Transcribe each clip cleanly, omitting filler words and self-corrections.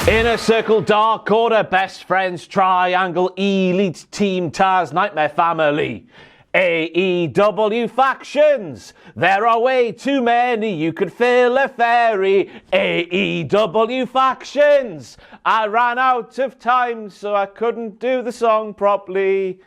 Inner Circle, Dark Order, Best Friends, Triangle, Elite Team, Taz, Nightmare Family. AEW factions. There are way too many, you could fill a ferry. AEW factions. I ran out of time, so I couldn't do the song properly.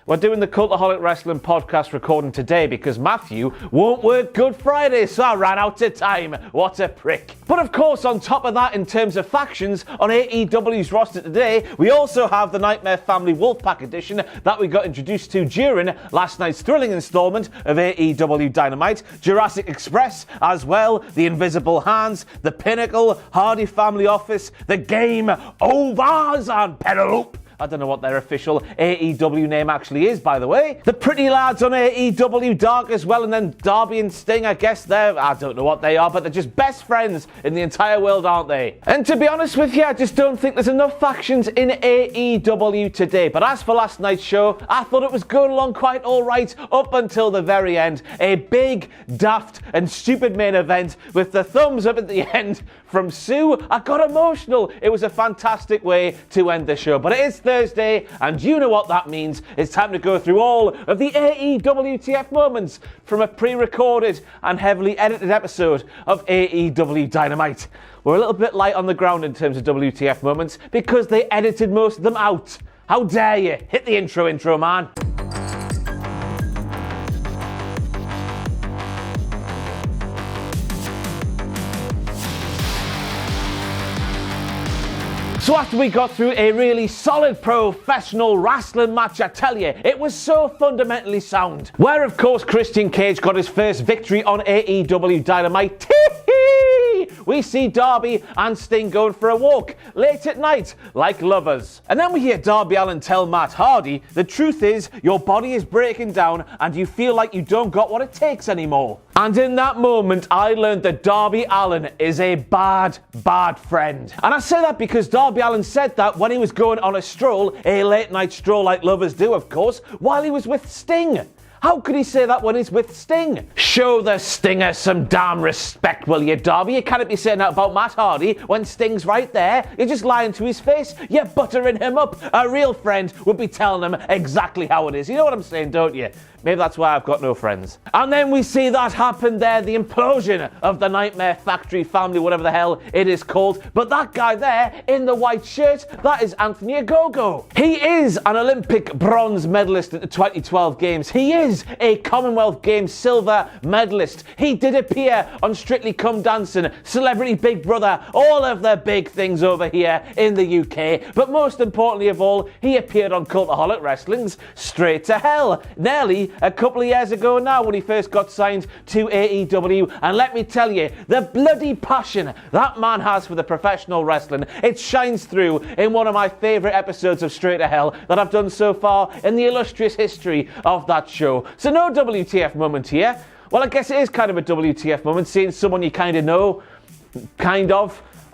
We're doing the Cultaholic Wrestling podcast recording today because Matthew won't work Good Friday, so I ran out of time. What a prick. But of course, on top of that, in terms of factions, on AEW's roster today, we also have the Nightmare Family Wolfpack edition that we got introduced to during last night's thrilling installment of AEW Dynamite, Jurassic Express as well, the Invisible Hands, the Pinnacle, Hardy Family Office, the Game Overs, and Penelope. I don't know what their official AEW name actually is, by the way. The Pretty Lads on AEW Dark as well, and then Darby and Sting, I guess I don't know what they are, but they're just best friends in the entire world, aren't they? And to be honest with you, I just don't think there's enough factions in AEW today. But as for last night's show, I thought it was going along quite all right up until the very end. A big, daft, and stupid main event with the thumbs up at the end from Sue. I got emotional. It was a fantastic way to end the show. But it is Thursday, and you know what that means. It's time to go through all of the AEW WTF moments from a pre-recorded and heavily edited episode of AEW Dynamite. We're a little bit light on the ground in terms of WTF moments because they edited most of them out. How dare you? Hit the intro, man. So after we got through a really solid professional wrestling match, I tell you, it was so fundamentally sound. Where, of course, Christian Cage got his first victory on AEW Dynamite. We see Darby and Sting going for a walk late at night, like lovers. And then we hear Darby Allin tell Matt Hardy, the truth is, your body is breaking down and you feel like you don't got what it takes anymore. And in that moment, I learned that Darby Allin is a bad, bad friend. And I say that because Darby Allin said that when he was going on a stroll, a late night stroll like lovers do, of course, while he was with Sting. How could he say that when he's with Sting? Show the Stinger some damn respect, will you, Darby? You can't be saying that about Matt Hardy when Sting's right there. You're just lying to his face. You're buttering him up. A real friend would be telling him exactly how it is. You know what I'm saying, don't you? Maybe that's why I've got no friends. And then we see that happen there, the implosion of the Nightmare Factory family, whatever the hell it is called. But that guy there in the white shirt, that is Anthony Ogogo. He is an Olympic bronze medalist at the 2012 Games. He is a Commonwealth Games silver medalist. He did appear on Strictly Come Dancing, Celebrity Big Brother, all of the big things over here in the UK. But most importantly of all, he appeared on Cultaholic Wrestling's Straight to Hell, nearly a couple of years ago now when he first got signed to AEW. And let me tell you, the bloody passion that man has for the professional wrestling, it shines through in one of my favourite episodes of Straight to Hell that I've done so far in the illustrious history of that show. So no WTF moment here. Well, I guess it is kind of a WTF moment, seeing someone you kind of know,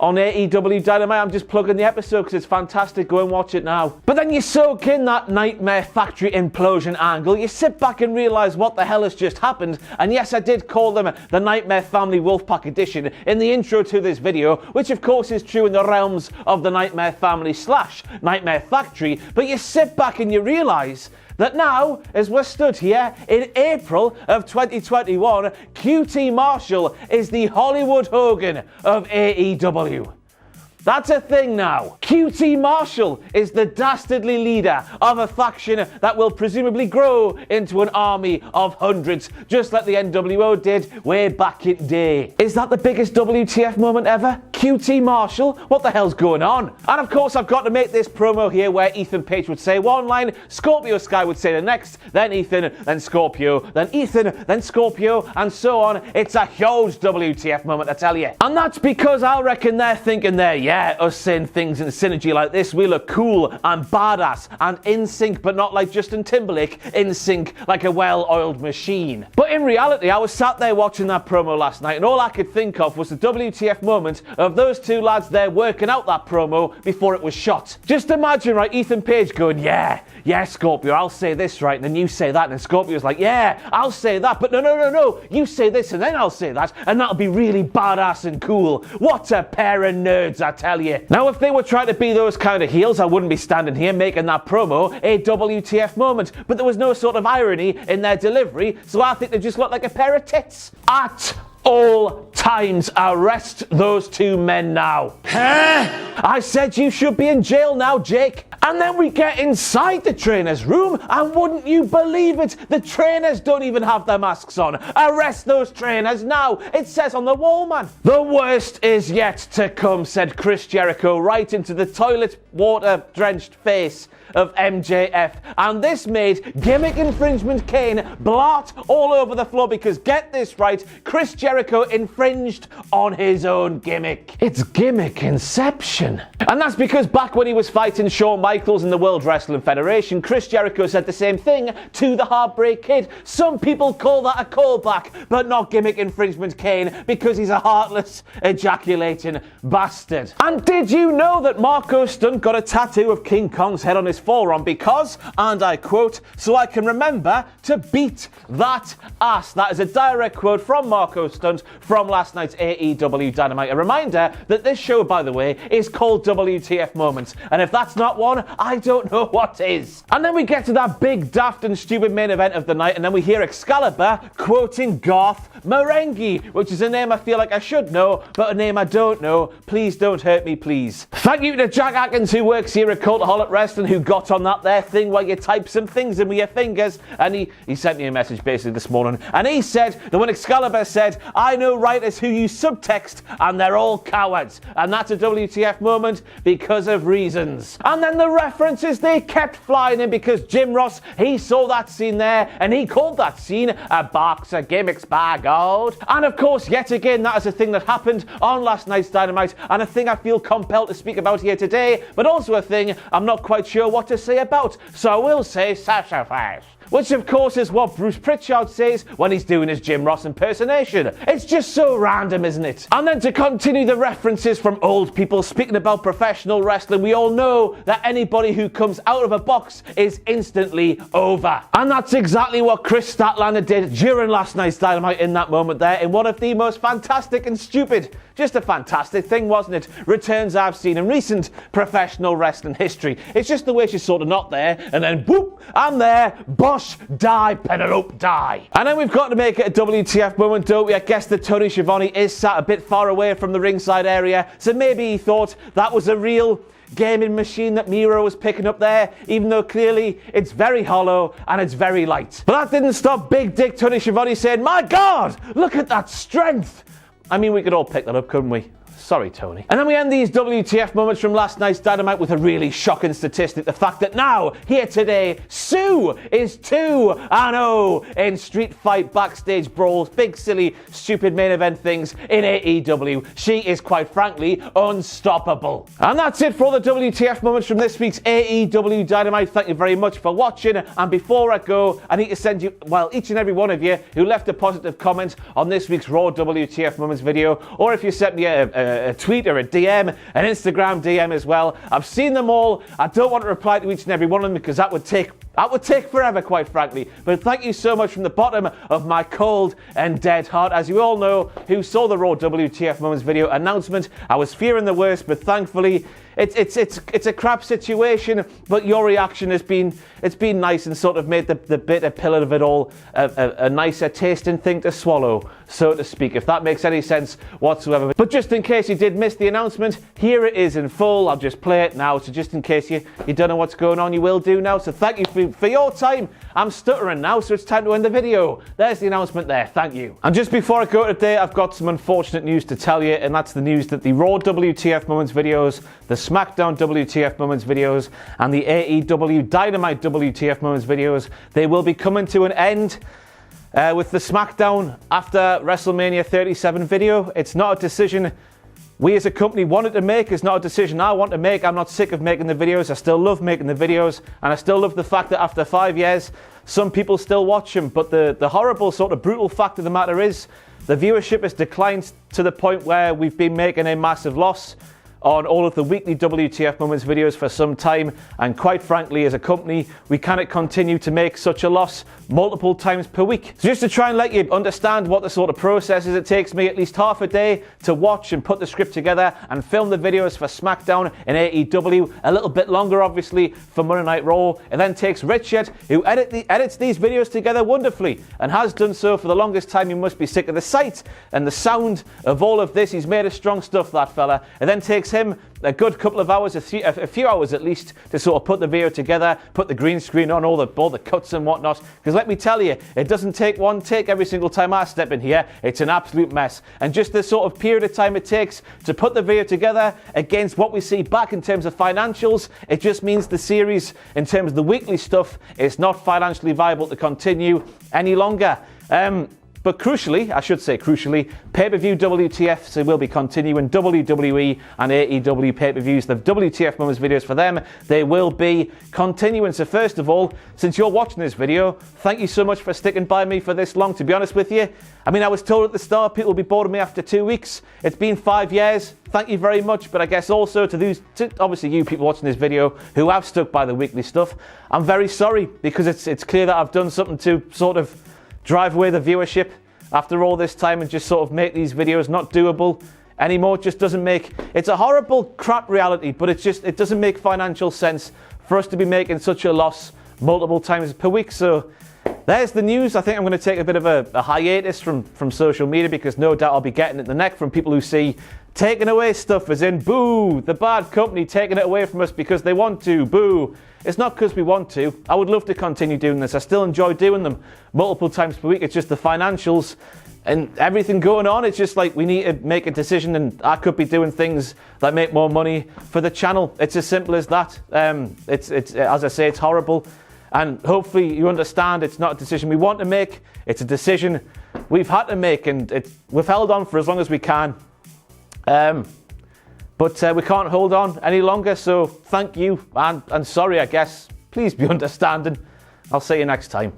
on AEW Dynamite. I'm just plugging the episode because it's fantastic. Go and watch it now. But then you soak in that Nightmare Factory implosion angle. You sit back and realise what the hell has just happened. And yes, I did call them the Nightmare Family Wolfpack Edition in the intro to this video, which of course is true in the realms of the Nightmare Family / Nightmare Factory. But you sit back and you realise that now, as we're stood here in April of 2021, QT Marshall is the Hollywood Hogan of AEW. That's a thing now. QT Marshall is the dastardly leader of a faction that will presumably grow into an army of hundreds, just like the NWO did way back in day. Is that the biggest WTF moment ever? QT Marshall? What the hell's going on? And of course, I've got to make this promo here where Ethan Page would say one line, Scorpio Sky would say the next, then Ethan, then Scorpio, then Ethan, then Scorpio, and so on. It's a huge WTF moment, I tell you. And that's because I reckon they're thinking us saying things in synergy like this, we look cool and badass and in sync, but not like Justin Timberlake, in sync like a well-oiled machine. But in reality, I was sat there watching that promo last night and all I could think of was the WTF moment of those two lads there working out that promo before it was shot. Just imagine, right, Ethan Page going, yeah, Scorpio, I'll say this, right, and then you say that, and then Scorpio's like, yeah, I'll say that, but no, you say this and then I'll say that, and that'll be really badass and cool. What a pair of nerds, I tell you. Now, if they were trying to be those kind of heels, I wouldn't be standing here making that promo a WTF moment. But there was no sort of irony in their delivery, so I think they just looked like a pair of tits. At all times, arrest those two men now. I said you should be in jail now, Jake. And then we get inside the trainer's room, and wouldn't you believe it, the trainers don't even have their masks on. Arrest those trainers now. It says on the wall, man. The worst is yet to come, said Chris Jericho right into the toilet water-drenched face of MJF. And this made gimmick infringement Kane blot all over the floor because, get this right, Chris Jericho infringed on his own gimmick. It's gimmick inception. And that's because back when he was fighting Shawn Michaels in the World Wrestling Federation, Chris Jericho said the same thing to the Heartbreak Kid. Some people call that a callback, but not gimmick infringement Kane, because he's a heartless, ejaculating bastard. And did you know that Marco Stunt got a tattoo of King Kong's head on his forearm because, and I quote, "so I can remember to beat that ass"? That is a direct quote from Marco Stunt from last night's AEW Dynamite. A reminder that this show, by the way, is called WTF Moments, and if that's not one, I don't know what is. And then we get to that big, daft and stupid main event of the night, and then we hear Excalibur quoting Garth Marenghi, which is a name I feel like I should know, but a name I don't know. Please don't hurt me, please. Thank you to Jack Atkins, who works here at Cultaholic Wrestling, who got on that there thing where you type some things in with your fingers, and he sent me a message basically this morning, and he said that when Excalibur said, "I know writers who use subtext and they're all cowards," and that's a WTF moment because of reasons. And then the references, they kept flying in because Jim Ross, he saw that scene there and he called that scene a box of gimmicks by gold. And of course, yet again, that is a thing that happened on last night's Dynamite, and a thing I feel compelled to speak about here today, but also a thing I'm not quite sure what to say about, so I will say sacrifice. Which of course is what Bruce Pritchard says when he's doing his Jim Ross impersonation. It's just so random, isn't it? And then to continue the references from old people speaking about professional wrestling, we all know that anybody who comes out of a box is instantly over. And that's exactly what Kris Statlander did during last night's Dynamite in that moment there, in one of the most fantastic and stupid, just a fantastic thing, wasn't it, returns I've seen in recent professional wrestling history. It's just the way she's sort of not there, and then boop, I'm there, bosh, die, Penelope, die. And then we've got to make it a WTF moment, don't we? I guess that Tony Schiavone is sat a bit far away from the ringside area, so maybe he thought that was a real gaming machine that Miro was picking up there, even though clearly it's very hollow and it's very light. But that didn't stop Big Dick Tony Schiavone saying, "My God, look at that strength." I mean, we could all pick that up, couldn't we? Sorry, Tony. And then we end these WTF moments from last night's Dynamite with a really shocking statistic. The fact that now, here today, Sue is 2-0 in street fight, backstage brawls, big, silly, stupid main event things in AEW. She is, quite frankly, unstoppable. And that's it for all the WTF moments from this week's AEW Dynamite. Thank you very much for watching. And before I go, I need to send you, well, each and every one of you who left a positive comment on this week's Raw WTF moments video, or if you sent me a tweet or a DM, an Instagram DM as well. I've seen them all. I don't want to reply to each and every one of them because that would take forever, quite frankly. But thank you so much from the bottom of my cold and dead heart. As you all know, who saw the Raw WTF Moments video announcement, I was fearing the worst, but thankfully it's a crap situation. But your reaction has been nice and sort of made the bitter pill of it all a nicer tasting thing to swallow, so to speak, if that makes any sense whatsoever. But just in case you did miss the announcement, here it is in full. I'll just play it now, so just in case you don't know what's going on, you will do now. So thank you for your time. I'm stuttering now, so it's time to end the video. There's the announcement there. Thank you. And just before I go today, I've got some unfortunate news to tell you, and that's the news that the Raw WTF Moments videos, the SmackDown WTF Moments videos, and the AEW Dynamite WTF Moments videos, they will be coming to an end with the SmackDown after WrestleMania 37 video. It's not a decision we as a company wanted to make. It's not a decision I want to make. I'm not sick of making the videos. I still love making the videos, and I still love the fact that after 5 years, some people still watch them. But the horrible, sort of brutal fact of the matter is the viewership has declined to the point where we've been making a massive loss. on all of the weekly WTF Moments videos for some time, and quite frankly, as a company, we cannot continue to make such a loss multiple times per week. So just to try and let you understand what the sort of process is, it takes me at least half a day to watch and put the script together and film the videos for SmackDown and AEW, a little bit longer obviously for Monday Night Raw. It then takes Richard, who edits these videos together wonderfully and has done so for the longest time. You must be sick of the sight and the sound of all of this. He's made of strong stuff, that fella. It then takes him a good couple of hours, a few hours at least, to sort of put the video together, put the green screen on, all the cuts and whatnot. Because let me tell you, it doesn't take one take every single time I step in here. It's an absolute mess. And just the sort of period of time it takes to put the video together against what we see back in terms of financials, it just means the series, in terms of the weekly stuff, is not financially viable to continue any longer. But crucially, I should say crucially, pay-per-view WTFs will be continuing. WWE and AEW pay-per-views, the WTF Moments videos for them, they will be continuing. So first of all, since you're watching this video, thank you so much for sticking by me for this long, to be honest with you. I mean, I was told at the start people will be bored of me after 2 weeks. It's been 5 years. Thank you very much. But I guess also to obviously you people watching this video who have stuck by the weekly stuff, I'm very sorry, because it's clear that I've done something to sort of drive away the viewership after all this time and just sort of make these videos not doable anymore. It just doesn't make, it's a horrible crap reality, but it doesn't make financial sense for us to be making such a loss multiple times per week. So there's the news. I think I'm going to take a bit of a hiatus from social media, because no doubt I'll be getting it in the neck from people who see taking away stuff as in, boo, the bad company taking it away from us because they want to, boo. It's not because we want to. I would love to continue doing this. I still enjoy doing them multiple times per week. It's just the financials and everything going on. It's just like we need to make a decision, and I could be doing things that make more money for the channel. It's as simple as that. It's as I say, it's horrible. And hopefully you understand it's not a decision we want to make. It's a decision we've had to make, and we've held on for as long as we can. But we can't hold on any longer, so thank you, and sorry, I guess. Please be understanding. I'll see you next time.